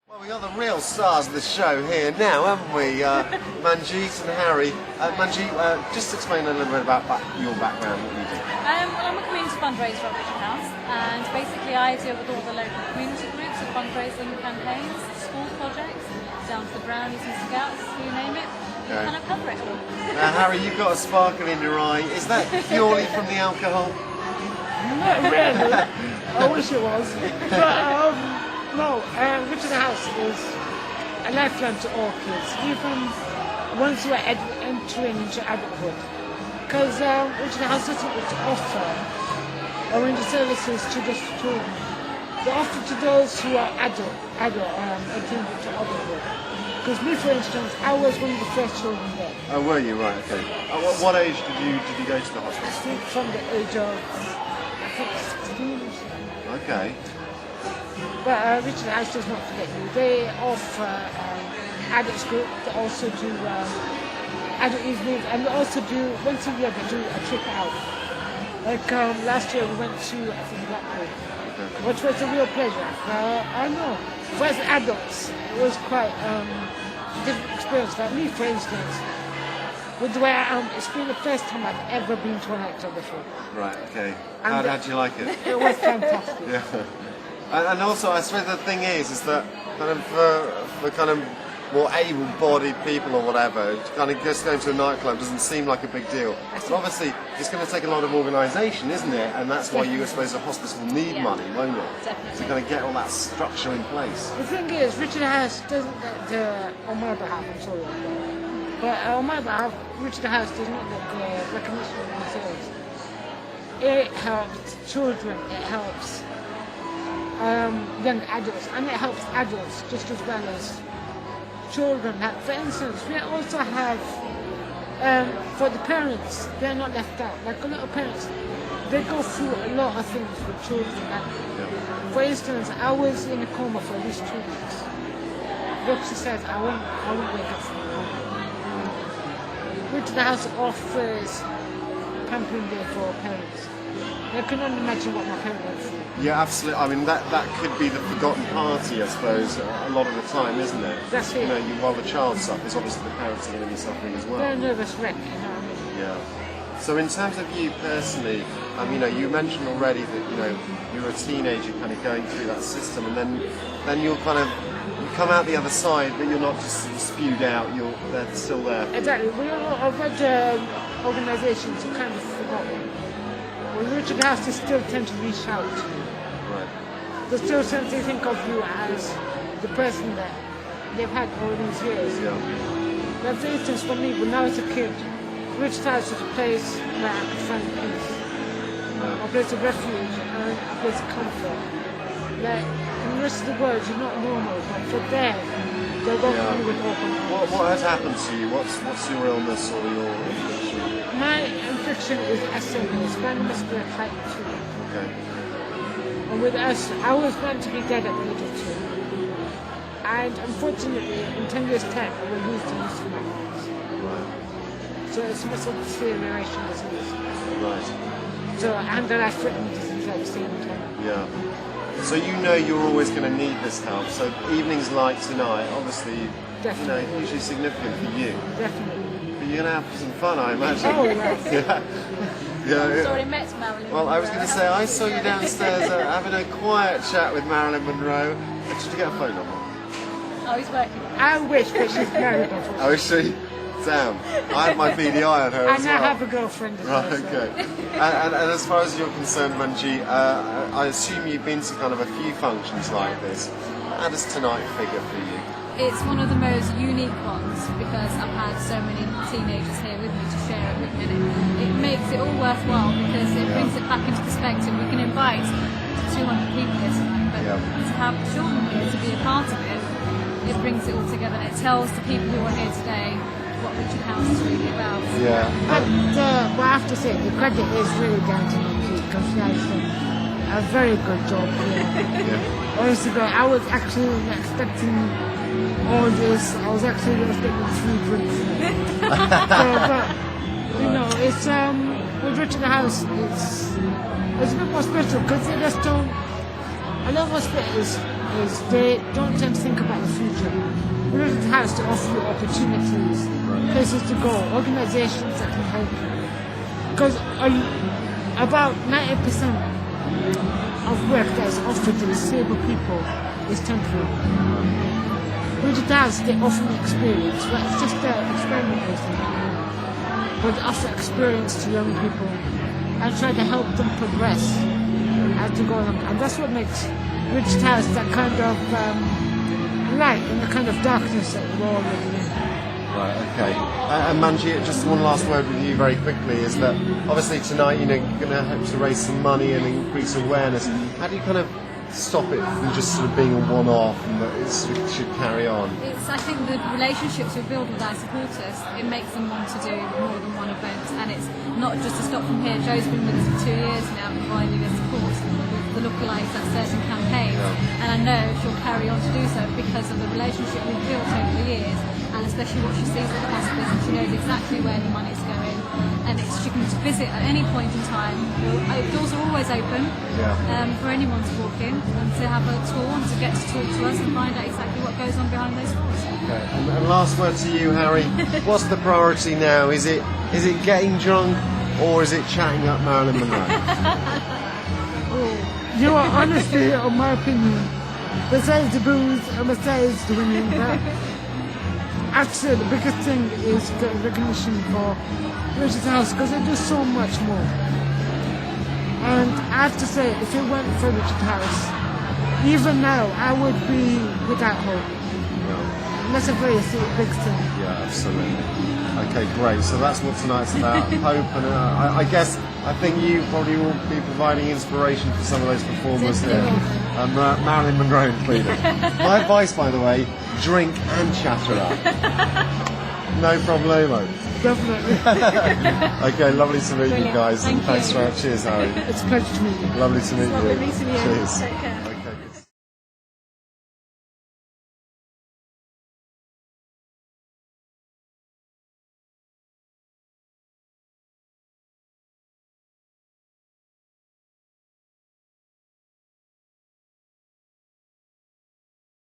Well, we got the real stars of the show here now, haven't we? Manjeet and Harry. Manjeet, just explain a little bit about your background, what you do. Well, I'm a community fundraiser at Richard House, and basically I deal with all the local community groups and fundraising campaigns, school projects, down to the Brownies and Scouts, you name it. Okay. And I cover it all. Now, Harry, you've got a sparkle in your eye. Is that purely from the alcohol? Not really. I wish it was. But no, Richard House is a lifeline to all kids, even once you are entering into adulthood. Because Richard House doesn't offer orange services to just children. They offer to those who are adult entering into adulthood. Because me, for instance, I was one of the first children there. Oh, were you? Right, okay. What age did you go to the I hospital? think from the age of, I think 16 or so. Okay. But Richard House does not forget you. They offer adults group. They also do adult evenings, and they also do once a year they do a trip out. Like last year we went to I think Blackpool, which was a real pleasure. I know for us adults it was quite a different experience. Like me, for instance, with the way I am, it's been the first time I've ever been to an actor before. Right, okay. And How did you like it? It was fantastic. Yeah. And also, I suppose the thing is that kind of for kind of more able-bodied people or whatever, kind of just going to a nightclub doesn't seem like a big deal. But obviously, it's going to take a lot of organisation, isn't it? And that's why you, I suppose, a hospice will need money, won't it? Definitely. To kind of get all that structure in place. The thing is, Richard House doesn't get the, on my behalf, I'm sorry, but on my behalf, Richard House does not get the recognition of themselves. It helps children, it helps young adults, and it helps adults just as well as children. Like, for instance, we also have, for the parents, they're not left out. Like a lot of parents, they go through a lot of things with children. Like, for instance, I was in a coma for at least 2 weeks. Doctor says I won't wake up from the coma. Which the house offers pampering day for parents. I can only imagine what my parents went through. Yeah, absolutely. I mean, that could be the forgotten party, I suppose, a lot of the time, isn't it? That's it. You know, while the child suffers, obviously the parents are going to be suffering as well. They're a nervous wreck, you know what I mean? Yeah. So in terms of you personally, you know, you mentioned already that, you know, you're a teenager kind of going through that system, and then you'll kind of you come out the other side, but you're not just sort of spewed out. They're still there. Exactly. We all have got organisations who kind of forgotten. Well, Richard House, they still tend to reach out. Right. They still tend to think of you as the person that they've had all these years. Yeah. But for instance, for me, when I was a kid, Richard House was a place where I could find peace, a place of refuge, and a place of comfort. Like, in the rest of the world, you're not normal, but for them, they're welcoming you with open arms. What has happened to you? What's your illness or your affliction? My infection is SMA, spinal muscular type 2. Okay. And with us, I was meant to be dead at the age of 2. And unfortunately, in 10 years' time, I will lose the use of my arms. Right. So it's muscle deterioration disease. Right. So, and the life-threatening disease at the same time. Yeah. So you know you're always going to need this help. So evenings like tonight, obviously, Definitely. you know, hugely significant for you. Definitely. But you're going to have some fun, I imagine. Oh, yes. Yeah. I've already met Marilyn. Well, I was going to say, I saw you downstairs having a quiet chat with Marilyn Monroe. Did you get a phone number? Oh, he's working. I wish, but she's married, unfortunately. Oh, is she? Damn. I had my BDI on her as And I well. have a girlfriend as Right, well. so- okay. And as far as you're concerned, Manjeet, I assume you've been to kind of a few functions like this. How does tonight figure for you? It's one of the most unique ones because I've had so many teenagers here with me to share it with me, and it makes it all worthwhile because it brings it back into perspective. We can invite 200 people here tonight, but to have children here to be a part of it, it brings it all together, and it tells the people who are here today what Richard House is really about. Yeah. But I have to say, the credit is really down to me because she has done a very good job here. Yeah. Honestly, I was actually expecting all this. I was actually expecting 3 drinks. But you know, it's with Richard House, it's a bit more special because they just don't. A lot of hospitals, is they don't tend to think about the future. Religious house to offer you opportunities, places to go, organisations that can help you. Because about 90% of work that is offered to disabled people is temporary. Religious house, they offer experience, but it's just experimentation. But they offer experience to young people and try to help them progress as they go along. And that's what makes Religious house that kind of light in the kind of darkness that we're all living in. Right, okay. And Manji, just one last word with you very quickly is that obviously tonight, you're going to hope to raise some money and increase awareness. How do you kind of stop it from just sort of being a one-off and that it should carry on? I think the relationships we build with our supporters, it makes them want to do more than one event, and it's not just to stop from here. Jo's been with us for 2 years now, providing us support with the lookalikes at certain campaigns, and I know she'll carry on to do so because of the relationship we've built over the years, and especially what she sees at the hospice, and she knows exactly where the money's going, and she can visit at any point in time. Doors are always open for anyone to walk in and to have a tour and to get to talk to us and find out exactly what goes on behind those doors. Okay. And last word to you, Harry. What's the priority now? Is it getting drunk or is it chatting up Marilyn Monroe? You are honestly, in my opinion, besides the booze and besides the women, actually the biggest thing is getting recognition for Religious house because they do so much more. And I have to say, if it weren't for Religious house, even now I would be without hope. And that's a very big thing. Yeah, absolutely. Okay, great. So that's what tonight's about, hope, and I think you probably will be providing inspiration for some of those performers here. Marilyn Monroe included. My advice, by the way, drink and chatter up. No problemo. Definitely. Okay, lovely to meet you guys. Thank and thanks you. very much. Cheers, Harry. It's a pleasure to meet you. Lovely to meet you. Lovely meeting you. Cheers. Take care.